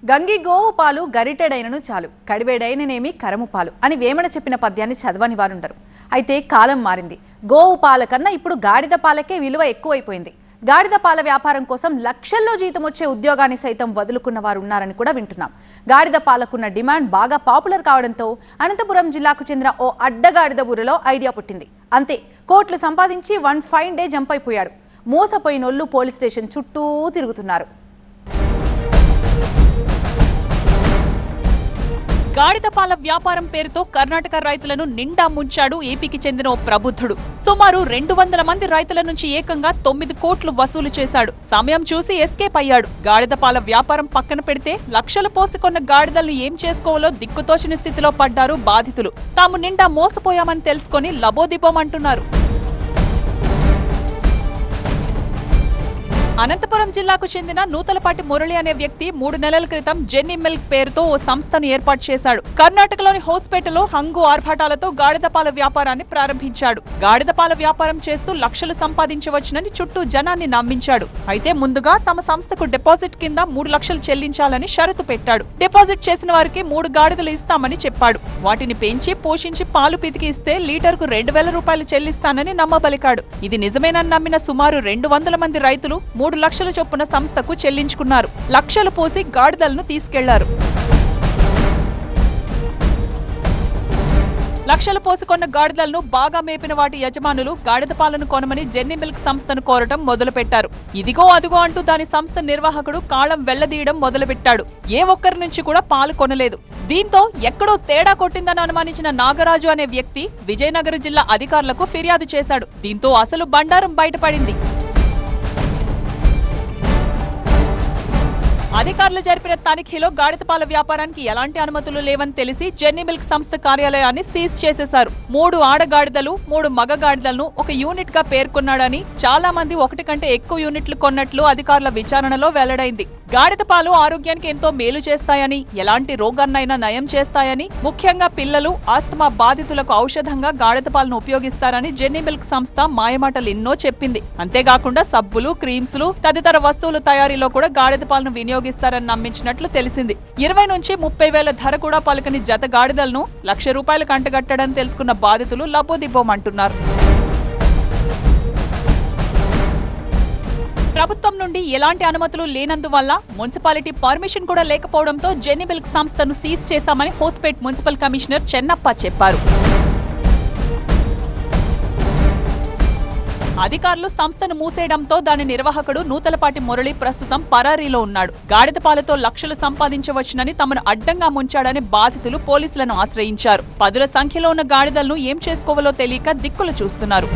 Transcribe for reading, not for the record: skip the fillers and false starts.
గంగి గోవు పాలు గరిటెడైనను చాలు, కడివేడైననేమి కరము పాలు అని వేమన చెప్పిన పద్యాన్ని చదవని వారుండరు. అయితే కాలం మారింది. గోవు పాల కన్నా ఇప్పుడు గాడిద పాలకే విలువ ఎక్కువైపోయింది. గాడిద పాల వ్యాపారం కోసం లక్షల్లో జీతం వచ్చే ఉద్యోగాన్ని సైతం వదులుకున్న వారు ఉన్నారని కూడా వింటున్నాం. గాడిద పాలకున్న డిమాండ్ బాగా పాపులర్ కావడంతో అనంతపురం జిల్లాకు చెందిన ఓ అడ్డగాడిద ఊరిలో ఐడియా పుట్టింది. అంతే, కోట్లు సంపాదించి వన్ ఫైన్ డే జంప్ అయిపోయాడు. మోసపోయినోళ్లు పోలీస్ స్టేషన్ చుట్టూ తిరుగుతున్నారు. గాడిద పాల వ్యాపారం పేరుతో కర్ణాటక రైతులను నిండా ముంచాడు ఏపీకి చెందిన ఓ ప్రబుద్ధుడు. సుమారు 200 మంది రైతుల నుంచి ఏకంగా 9 కోట్లు వసూలు చేశాడు. సమయం చూసి ఎస్కేప్ అయ్యాడు. గాడిద పాల వ్యాపారం పక్కన పెడితే లక్షలు పోసుకొన్న గాడిదలను ఏం చేసుకోవాలో దిక్కుతోచని స్థితిలో పడ్డారు బాధితులు. తాము నిండా మోసపోయామని తెలుసుకొని లబోదిబోమంటున్నారు. అనంతపురం జిల్లాకు చెందిన నూతలపాటి మురళి అనే వ్యక్తి 3 నెలల క్రితం జెన్నీ మిల్క్ పేరుతో ఓ సంస్థను ఏర్పాటు చేశాడు. కర్ణాటకలోని హోస్పేటలో హంగు ఆర్భాటాలతో గాడిద పాల వ్యాపారాన్ని ప్రారంభించాడు. గాడిద పాల వ్యాపారం చేస్తూ లక్షలు సంపాదించవచ్చునని చుట్టూ జనాన్ని నమ్మించాడు. అయితే ముందుగా తమ సంస్థకు డిపాజిట్ కింద 3 లక్షలు చెల్లించాలని షరతు పెట్టాడు. డిపాజిట్ చేసిన వారికి 3 గాడిదలు ఇస్తామని చెప్పాడు. వాటిని పెంచి పోషించి పాలు పితికి ఇస్తే లీటర్కు 2000 రూపాయలు చెల్లిస్తానని నమ్మబలికాడు. ఇది నిజమేనని నమ్మిన సుమారు 200 మంది రైతులు 3 లక్షల చొప్పున సంస్థకు చెల్లించుకున్నారు. లక్షలు పోసి గాడిదలను తీసుకెళ్లారు. లక్షలు పోసుకొన్న గాడిదలను బాగా మేపిన వాటి యజమానులు గాడిద పాలను కొనమని జెన్నీ మిల్క్ సంస్థను కోరటం మొదలుపెట్టారు. ఇదిగో అదిగో అంటూ దాని సంస్థ నిర్వాహకుడు కాళం వెళ్లదీయడం మొదలుపెట్టాడు. ఏ ఒక్కరి నుంచి కూడా పాలు కొనలేదు. దీంతో ఎక్కడో తేడా కొట్టిందని అనుమానించిన నాగరాజు అనే వ్యక్తి విజయనగరం జిల్లా అధికారులకు ఫిర్యాదు చేశాడు. దీంతో అసలు బండారం బయటపడింది. అధికారులు జరిపిన తనిఖీలో గాడిద పాల వ్యాపారానికి ఎలాంటి అనుమతులు లేవని తెలిసి జెన్నీ మిల్క్ సంస్థ కార్యాలయాన్ని సీజ్ చేసేశారు. 3 ఆడగాడిదలు 3 మగ గాడిదలను ఒక యూనిట్ గా పేర్కొన్నాడని, చాలా మంది 1 కంటే ఎక్కువ యూనిట్లు కొన్నట్లు అధికారుల విచారణలో వెల్లడైంది. గాడిద పాలు ఆరోగ్యానికి ఎంతో మేలు చేస్తాయని, ఎలాంటి రోగాన్నైనా నయం చేస్తాయని, ముఖ్యంగా పిల్లలు, ఆస్తమా బాధితులకు ఔషధంగా గాడిద పాలను ఉపయోగిస్తారని జెన్నీ మిల్క్ సంస్థ మాయమాటలు ఎన్నో చెప్పింది. అంతేకాకుండా సబ్బులు, క్రీమ్స్లు తదితర వస్తువుల తయారీలో కూడా గాడిద పాలను వినియోగిస్తారని నమ్మించినట్లు తెలిసింది. 20 నుంచి 30 వేల ధర కూడా పలకని జత గాడిదలను 1 లక్ష రూపాయలు కంటగట్టడని తెలుసుకున్న బాధితులు లబోదిబోమంటున్నారు. ప్రభుత్వం నుండి ఎలాంటి అనుమతులు లేనందువల్ల మున్సిపాలిటీ పర్మిషన్ కూడా లేకపోవడంతో జెన్నీ మిల్క్ సంస్థను సీజ్ చేశామని హోస్పేట్ మున్సిపల్ కమిషనర్ చెన్నప్ప చెప్పారు. అధికారులు సంస్థను మూసేయడంతో దాని నిర్వాహకుడు నూతలపాటి మురళి ప్రస్తుతం పరారీలో ఉన్నాడు. గాడిద పాలతో లక్షలు సంపాదించవచ్చునని తమను అడ్డంగా ముంచాడని బాధితులు పోలీసులను ఆశ్రయించారు. 10ల సంఖ్యలో ఉన్న గాడిదలను ఏం చేసుకోవాలో తెలియక దిక్కులు చూస్తున్నారు.